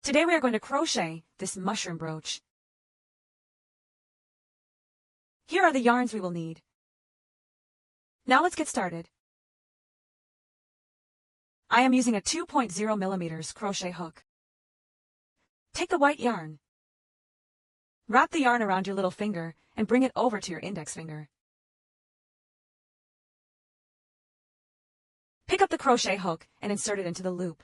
Today we are going to crochet this mushroom brooch. Here are the yarns we will need. Now let's get started. I am using a 2.0 millimeters crochet hook. Take the white yarn. Wrap the yarn around your little finger and bring it over to your index finger. Pick up the crochet hook and insert it into the loop.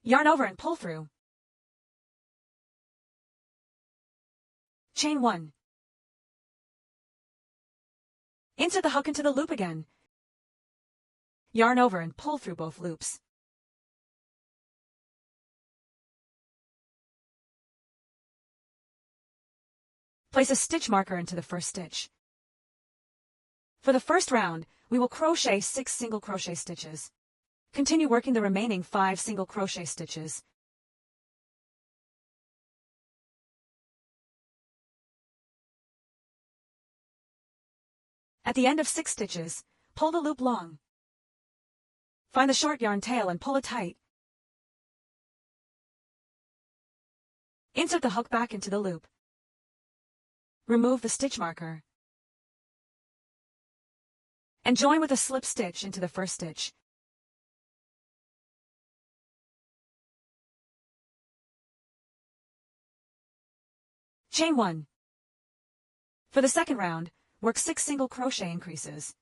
Yarn over and pull through. Chain 1. Insert the hook into the loop again. Yarn over and pull through both loops. Place a stitch marker into the first stitch. For the first round, we will crochet 6 single crochet stitches. Continue working the remaining 5 single crochet stitches. At the end of 6 stitches, pull the loop long. Find the short yarn tail and pull it tight. Insert the hook back into the loop. Remove the stitch marker. And join with a slip stitch into the first stitch. Chain 1. For the second round, work 6 single crochet increases.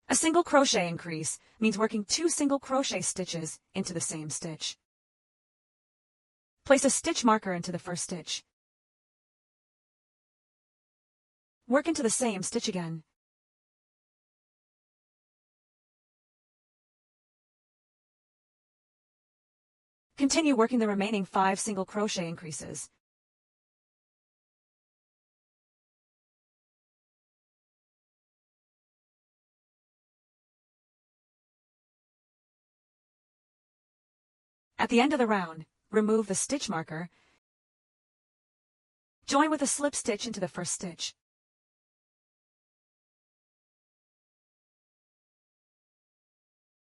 A single crochet increase means working 2 single crochet stitches into the same stitch. Place a stitch marker into the first stitch. Work into the same stitch again. Continue working the remaining 5 single crochet increases. At the end of the round, remove the stitch marker. Join with a slip stitch into the first stitch.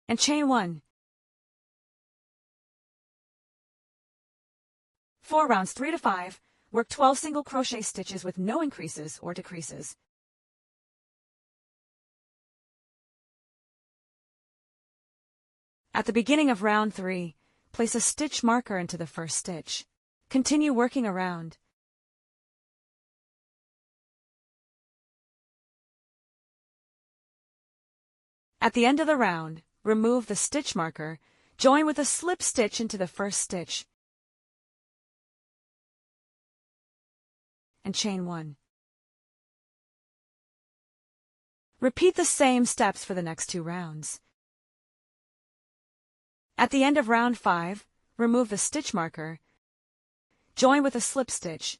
And chain 1. For rounds 3 to 5, work 12 single crochet stitches with no increases or decreases. At the beginning of round 3, place a stitch marker into the first stitch. Continue working around. At the end of the round, remove the stitch marker, join with a slip stitch into the first stitch, and chain 1. Repeat the same steps for the next 2 rounds. At the end of round 5, remove the stitch marker, join with a slip stitch,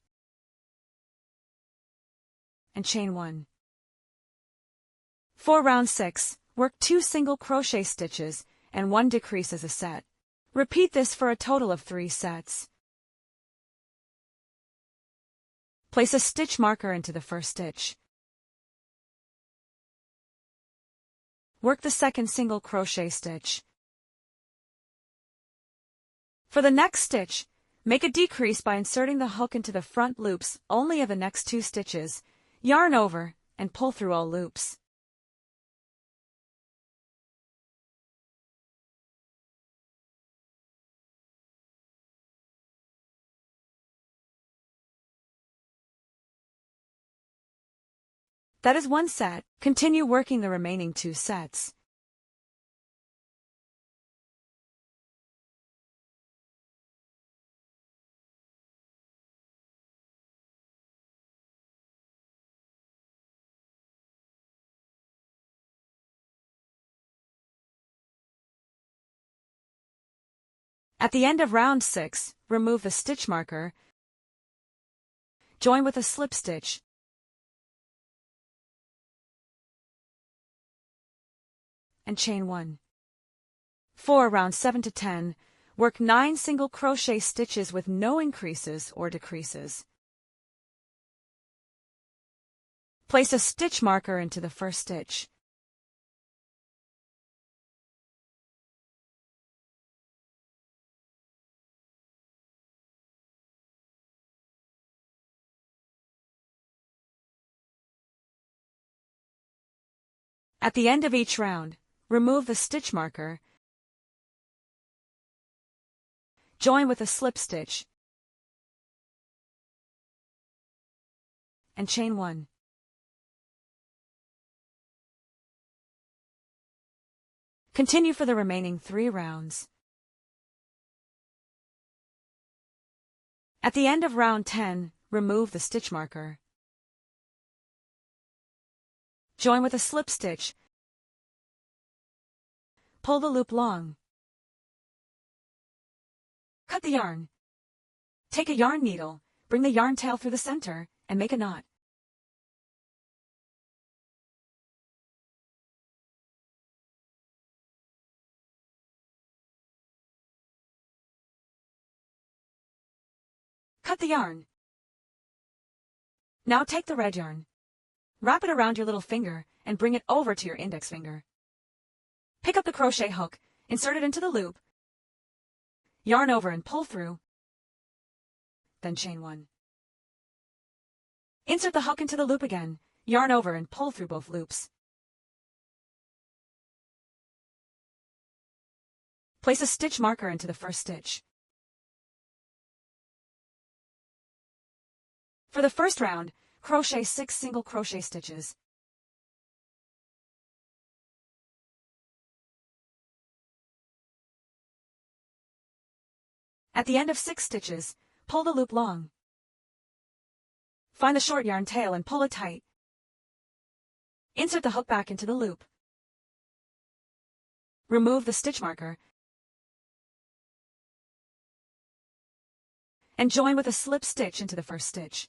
and chain 1. For round 6, work 2 single crochet stitches and 1 decrease as a set. Repeat this for a total of 3 sets. Place a stitch marker into the first stitch. Work the second single crochet stitch. For the next stitch, make a decrease by inserting the hook into the front loops only of the next 2 stitches, yarn over, and pull through all loops. That is 1 set. Continue working the remaining 2 sets. At the end of round 6, remove the stitch marker, join with a slip stitch, and chain 1. For rounds 7 to 10, work 9 single crochet stitches with no increases or decreases. Place a stitch marker into the first stitch. At the end of each round, remove the stitch marker, join with a slip stitch, and chain 1. Continue for the remaining 3 rounds. At the end of round 10, remove the stitch marker. Join with a slip stitch. Pull the loop long. Cut the yarn. Take a yarn needle, bring the yarn tail through the center, and make a knot. Cut the yarn. Now take the red yarn. Wrap it around your little finger and bring it over to your index finger. Pick up the crochet hook, insert it into the loop, yarn over and pull through, then chain 1. Insert the hook into the loop again, yarn over and pull through both loops. Place a stitch marker into the first stitch. For the first round, crochet 6 single crochet stitches. At the end of 6 stitches, pull the loop long. Find the short yarn tail and pull it tight. Insert the hook back into the loop. Remove the stitch marker and join with a slip stitch into the first stitch.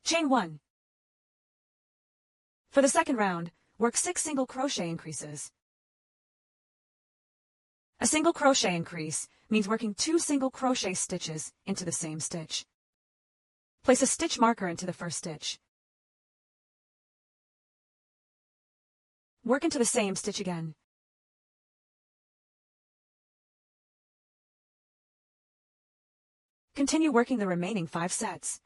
Chain 1. For the second round, work 6 single crochet increases. A single crochet increase means working 2 single crochet stitches into the same stitch. Place a stitch marker into the first stitch. Work into the same stitch again. Continue working the remaining 5 sets.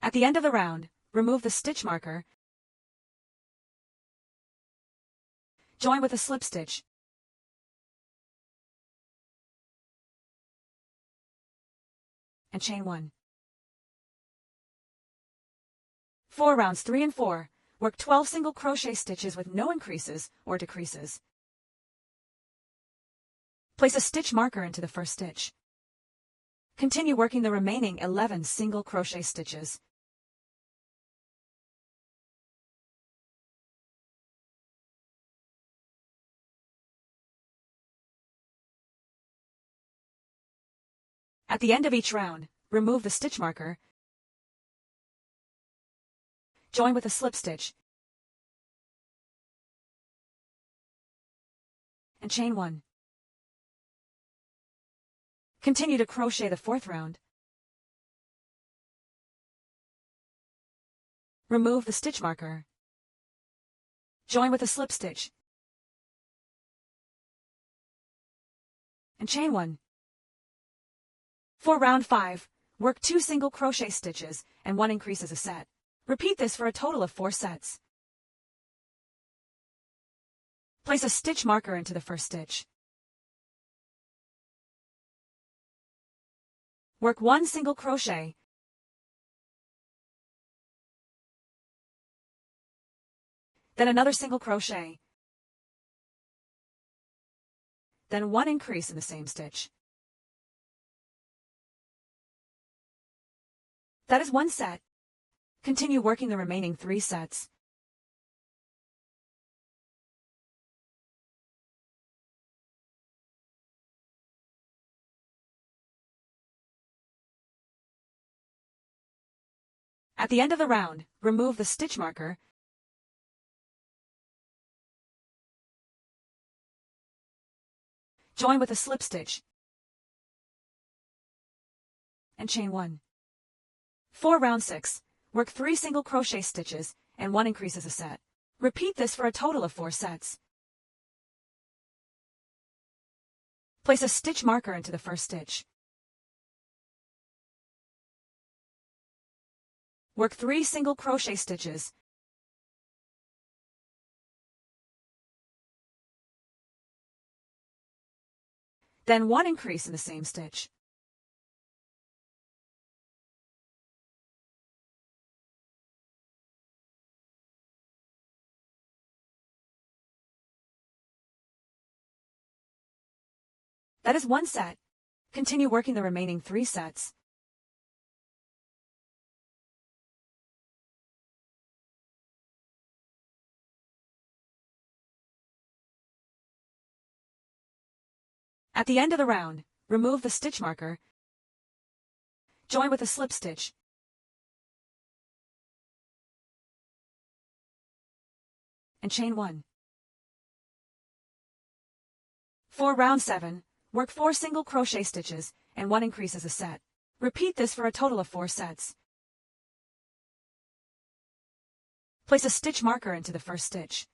At the end of the round, remove the stitch marker, join with a slip stitch, and chain 1. For rounds 3 and 4, work 12 single crochet stitches with no increases or decreases. Place a stitch marker into the first stitch. Continue working the remaining 11 single crochet stitches. At the end of each round, remove the stitch marker, join with a slip stitch, and chain 1. Continue to crochet the 4th round. Remove the stitch marker, join with a slip stitch, and chain 1. For round 5, work 2 single crochet stitches and 1 increase as a set. Repeat this for a total of 4 sets. Place a stitch marker into the first stitch. Work 1 single crochet, then another single crochet, then 1 increase in the same stitch. That is 1 set. Continue working the remaining 3 sets. At the end of the round, remove the stitch marker, join with a slip stitch, and chain 1. For round 6, work 3 single crochet stitches and 1 increases a set. Repeat this for a total of 4 sets. Place a stitch marker into the first stitch. Work 3 single crochet stitches. Then 1 increase in the same stitch. That is 1 set. Continue working the remaining 3 sets. At the end of the round, remove the stitch marker, join with a slip stitch, and chain 1. For round 7, work 4 single crochet stitches, and 1 increases a set. Repeat this for a total of 4 sets. Place a stitch marker into the first stitch.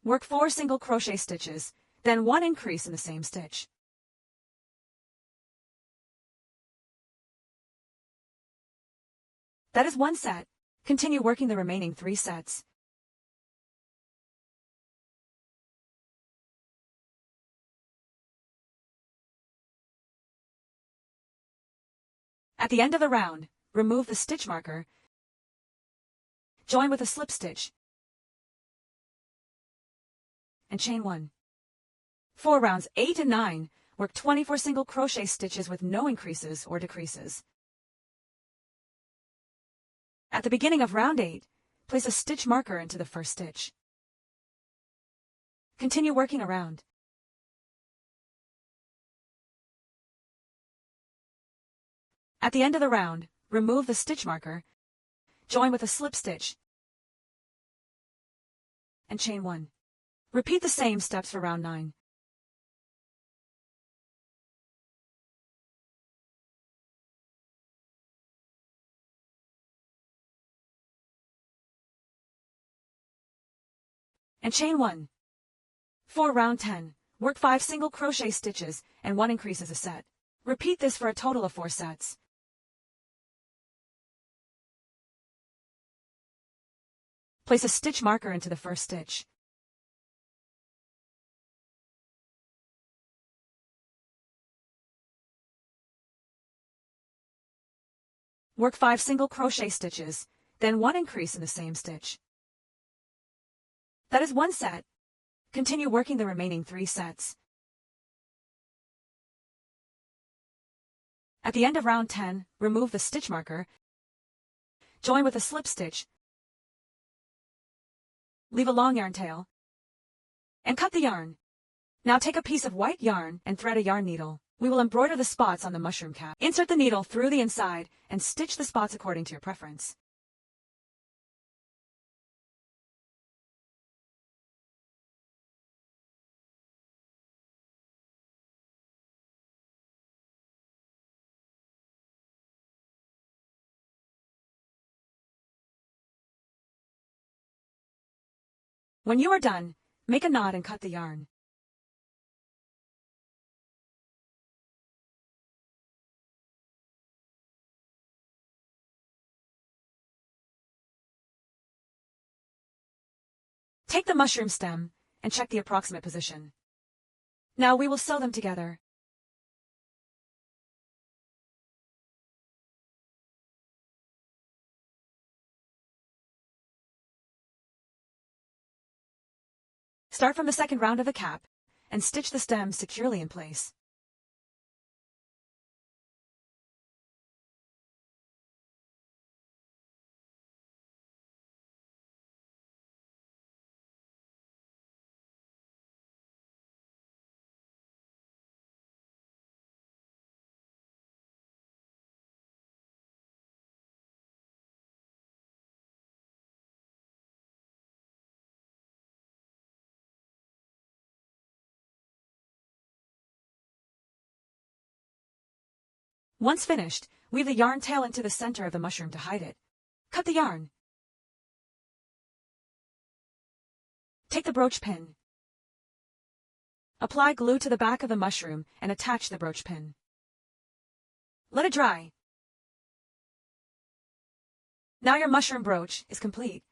Work 4 single crochet stitches, then 1 increase in the same stitch. That is 1 set. Continue working the remaining 3 sets. At the end of the round, remove the stitch marker, join with a slip stitch, and chain 1. For rounds 8 and 9, work 24 single crochet stitches with no increases or decreases. At the beginning of round 8, place a stitch marker into the first stitch. Continue working around. At the end of the round, remove the stitch marker, join with a slip stitch, and chain 1. Repeat the same steps for round 9. And chain 1. For round 10, work 5 single crochet stitches, and 1 increases a set. Repeat this for a total of 4 sets. Place a stitch marker into the first stitch. Work 5 single crochet stitches, then 1 increase in the same stitch. That is 1 set. Continue working the remaining 3 sets. At the end of round 10, remove the stitch marker, join with a slip stitch, leave a long yarn tail, and cut the yarn. Now take a piece of white yarn and thread a yarn needle. We will embroider the spots on the mushroom cap. Insert the needle through the inside and stitch the spots according to your preference. When you are done, make a knot and cut the yarn. Take the mushroom stem and check the approximate position. Now we will sew them together. Start from the second round of the cap and stitch the stem securely in place. Once finished, weave the yarn tail into the center of the mushroom to hide it. Cut the yarn. Take the brooch pin. Apply glue to the back of the mushroom and attach the brooch pin. Let it dry. Now your mushroom brooch is complete.